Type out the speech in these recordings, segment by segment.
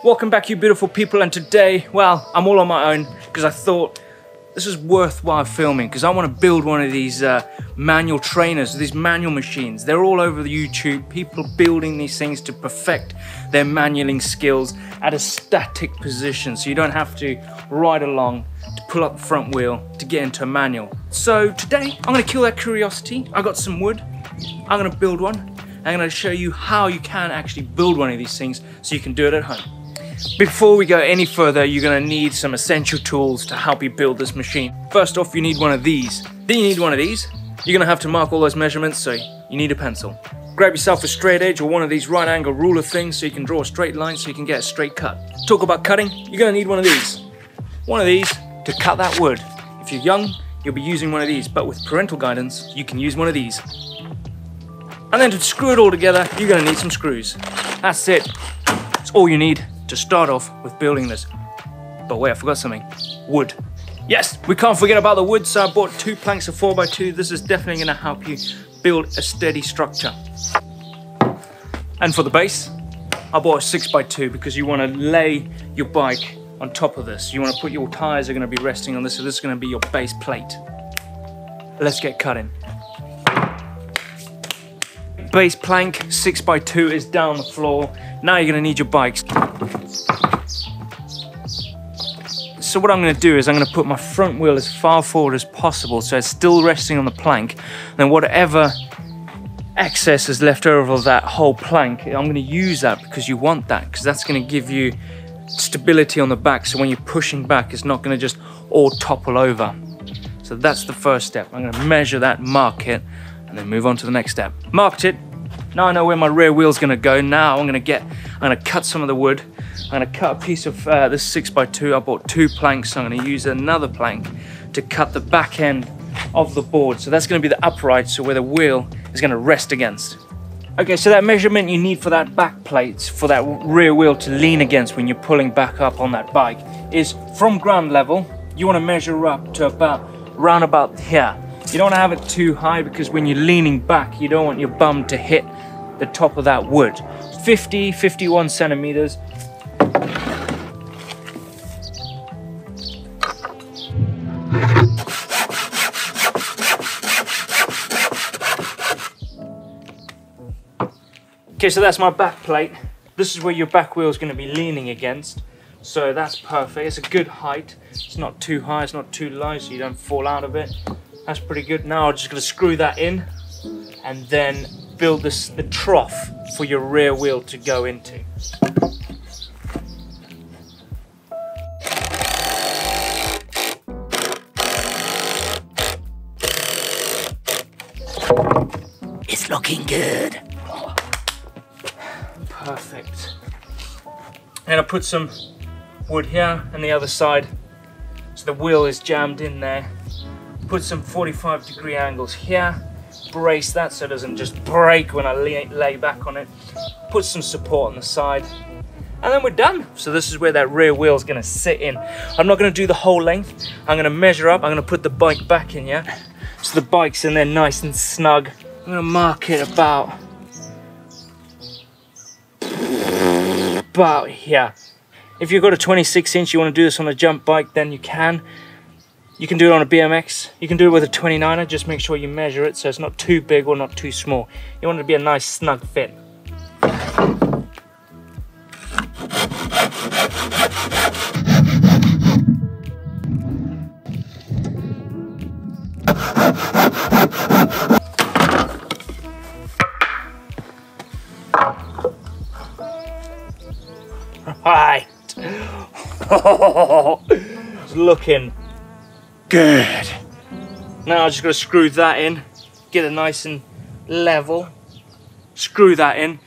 Welcome back, you beautiful people, and today, well, I'm all on my own because I thought this is worthwhile filming because I want to build one of these manual trainers, these manual machines. They're all over the YouTube, people building these things to perfect their manualing skills at a static position so you don't have to ride along to pull up the front wheel to get into a manual. So today, I'm going to kill that curiosity. I got some wood, I'm going to build one. I'm going to show you how you can actually build one of these things so you can do it at home. Before we go any further, you're going to need some essential tools to help you build this machine. First off, you need one of these. Then you need one of these. You're going to have to mark all those measurements, so you need a pencil. Grab yourself a straight edge or one of these right angle ruler things so you can draw a straight line so you can get a straight cut. Talk about cutting, you're going to need one of these. One of these to cut that wood. If you're young, you'll be using one of these, but with parental guidance, you can use one of these. And then to screw it all together, you're going to need some screws. That's it. That's all you need to start off with building this. But wait, I forgot something. Wood. Yes, we can't forget about the wood, so I bought 2 planks of 4x2. This is definitely going to help you build a steady structure. And for the base, I bought a 6x2 because you want to lay your bike on top of this. You want to put your tires are going to be resting on this, so this is going to be your base plate. Let's get cutting. Base plank 6x2 is down the floor. Now you're going to need your bikes. So what I'm going to do is I'm going to put my front wheel as far forward as possible so it's still resting on the plank. And then whatever excess is left over of that whole plank, I'm going to use that because you want that, because that's going to give you stability on the back, so when you're pushing back it's not going to just all topple over. So that's the first step. I'm going to measure that, mark it, and then move on to the next step. Marked it. Now I know where my rear wheel's going to go. Now I'm going to cut some of the wood. I'm going to cut a piece of this 6x2. I bought 2 planks, so I'm going to use another plank to cut the back end of the board. So that's going to be the upright, so where the wheel is going to rest against. Okay, so that measurement you need for that back plate, for that rear wheel to lean against when you're pulling back up on that bike, is from ground level, you want to measure up to round about here. You don't want to have it too high because when you're leaning back, you don't want your bum to hit the top of that wood. 51 centimeters. Okay, so that's my back plate. This is where your back wheel is going to be leaning against. So that's perfect. It's a good height. It's not too high, it's not too low, so you don't fall out of it. That's pretty good. Now I'm just going to screw that in and then build the trough for your rear wheel to go into. It's looking good. Perfect. And I put some wood here and the other side so the wheel is jammed in there. Put some 45-degree angles here, brace that so it doesn't just break when I lay back on it. Put some support on the side, and then we're done. So this is where that rear wheel is going to sit in. I'm not going to do the whole length. I'm going to measure up. I'm going to put the bike back in, yeah? So the bike's in there nice and snug. I'm going to mark it about here. If you've got a 26-inch, you want to do this on a jump bike, then you can. You can do it on a BMX. You can do it with a 29er. Just make sure you measure it so it's not too big or not too small. You want it to be a nice snug fit. Right. It's looking good. Now I'm just going to screw that in, get it nice and level, screw that in,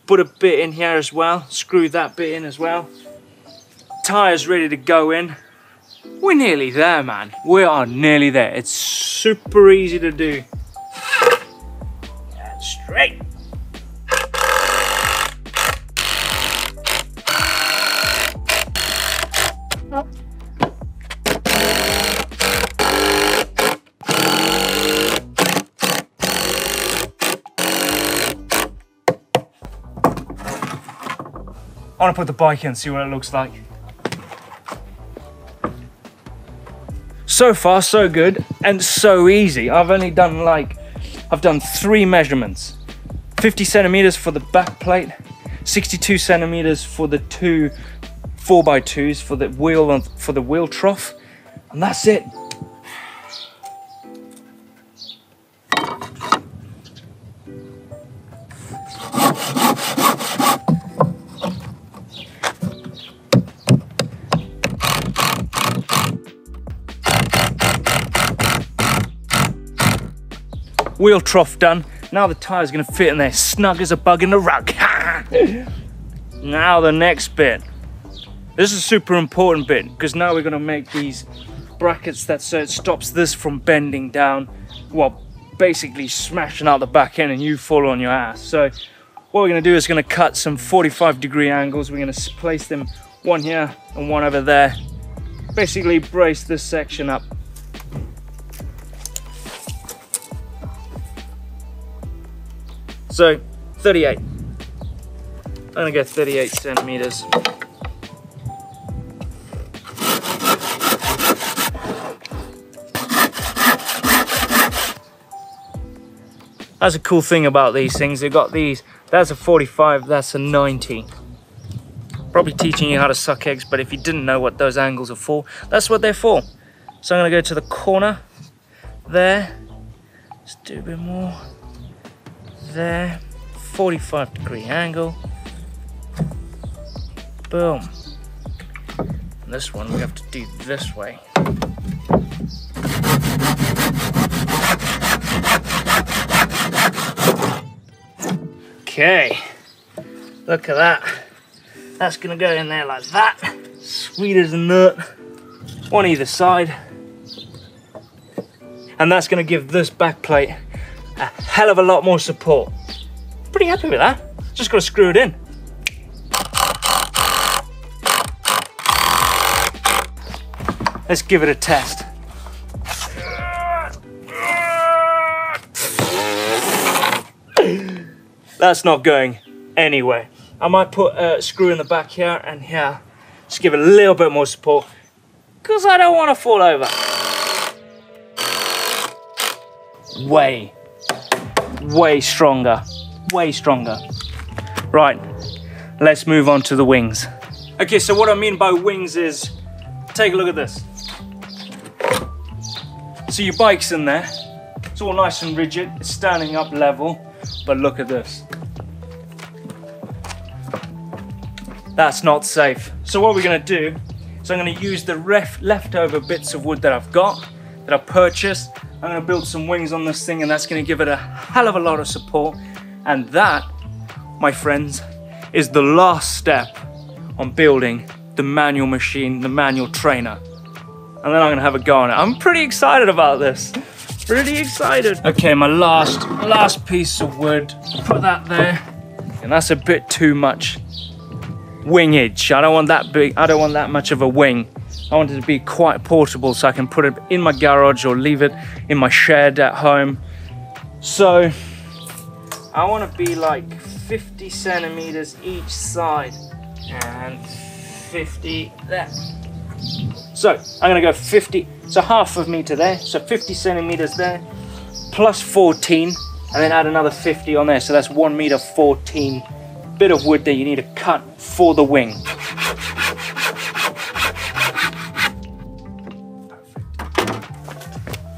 put a bit in here as well, screw that bit in as well. Tires ready to go in. We're nearly there, man. We are nearly there. It's super easy to do. Straight. want to put the bike in and see what it looks like. So far, so good, and so easy. I've done 3 measurements. 50 centimeters for the back plate, 62 centimeters for the 2 4x2s for the wheel trough, and that's it. Wheel trough done. Now the tire's gonna fit in there snug as a bug in the rug. Now the next bit. This is a super important bit because now we're gonna make these brackets so it stops this from bending down, well, basically smashing out the back end and you fall on your ass. So what we're gonna do is gonna cut some 45-degree angles. We're gonna place them, one here and one over there. Basically brace this section up. So 38. I'm gonna go 38 centimeters. That's a cool thing about these things. They've got these, that's a 45, that's a 90. Probably teaching you how to suck eggs, but if you didn't know what those angles are for, that's what they're for. So I'm gonna go to the corner there. Let's do a bit more. There, 45-degree angle. Boom. And this one we have to do this way. Okay, look at that. That's gonna go in there like that. Sweet as a nut. One either side. And that's gonna give this back plate a hell of a lot more support. Pretty happy with that. Just gotta screw it in. Let's give it a test. That's not going anywhere. I might put a screw in the back here and here. Just give it a little bit more support because I don't want to fall over. Way stronger, way stronger. Right, let's move on to the wings. Okay, so what I mean by wings is, take a look at this. So your bike's in there, it's all nice and rigid, it's standing up level, but look at this. That's not safe. So what we're gonna do is I'm gonna use the leftover bits of wood that I've got, that I purchased. I'm gonna build some wings on this thing and that's gonna give it a hell of a lot of support. And that, my friends, is the last step on building the manual machine, the manual trainer. And then I'm gonna have a go on it. I'm pretty excited about this. Pretty excited. Okay, my last piece of wood, put that there. And that's a bit too much wingage. I don't want that big, I don't want that much of a wing. I want it to be quite portable so I can put it in my garage or leave it in my shed at home. So I want to be like 50 centimeters each side and 50 there. So I'm gonna go 50, so half of meter there, so 50 centimeters there, plus 14, and then add another 50 on there. So that's 1 meter 14 bit of wood that you need to cut for the wing.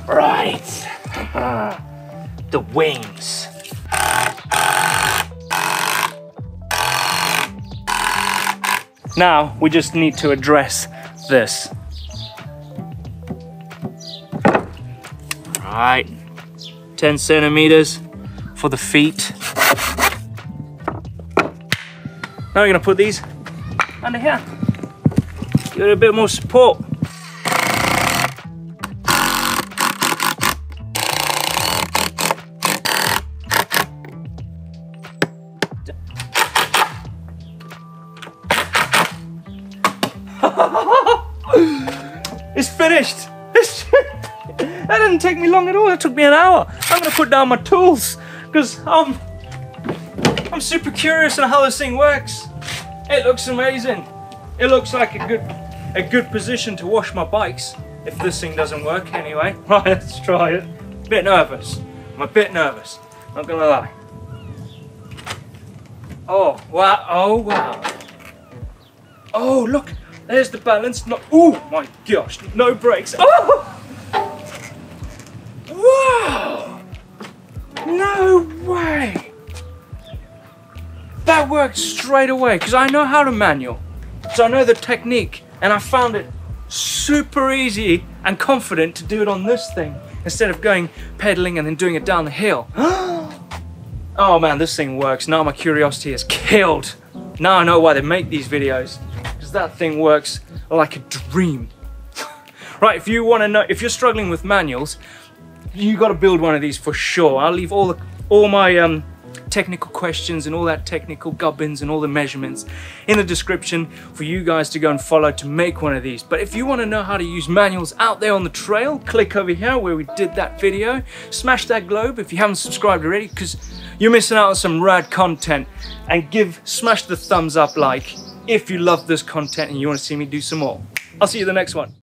Right, the wings. Now we just need to address this. Right, 10 centimeters for the feet. Now we're gonna put these under here. Give it a bit more support. It's finished. That didn't take me long at all. It took me an hour. I'm gonna put down my tools because I'm super curious on how this thing works. It looks amazing. It looks like a good position to wash my bikes, if this thing doesn't work anyway. Right, let's try it. Bit nervous. I'm a bit nervous, not gonna lie. Oh, wow, oh, wow. Oh, look, there's the balance. No, oh my gosh, no brakes. Oh! Wow! No way! That worked straight away, because I know how to manual. So I know the technique, and I found it super easy and confident to do it on this thing, instead of going pedaling and then doing it down the hill. Oh man, this thing works. Now my curiosity is killed. Now I know why they make these videos, because that thing works like a dream. Right, if you want to know, if you're struggling with manuals, you got to build one of these for sure. I'll leave all my technical questions and all that technical gubbins and all the measurements in the description for you guys to go and follow to make one of these. But if you want to know how to use manuals out there on the trail, click over here where we did that video. Smash that globe if you haven't subscribed already, because you're missing out on some rad content. And smash the thumbs up like if you love this content and you want to see me do some more. I'll see you in the next one.